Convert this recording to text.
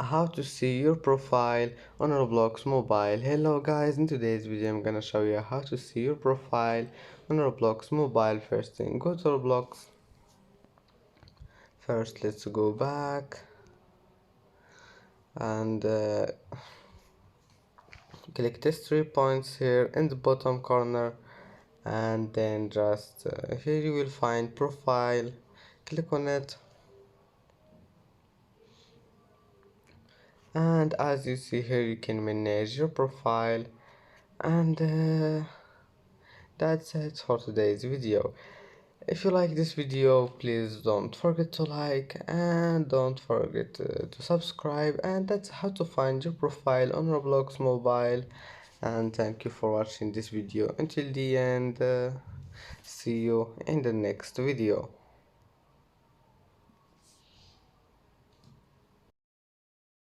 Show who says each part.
Speaker 1: How to see your profile on Roblox mobile. Hello guys, in today's video I'm gonna show you how to see your profile on Roblox mobile. First thing, go to Roblox. First, let's go back and click these 3 points here in the bottom corner, and then just here you will find profile. Click on it, and as you see here you can manage your profile, and that's it for today's video. If you like this video, please don't forget to like and don't forget to subscribe. And that's how to find your profile on Roblox mobile. And thank you for watching this video until the end. See you in the next video.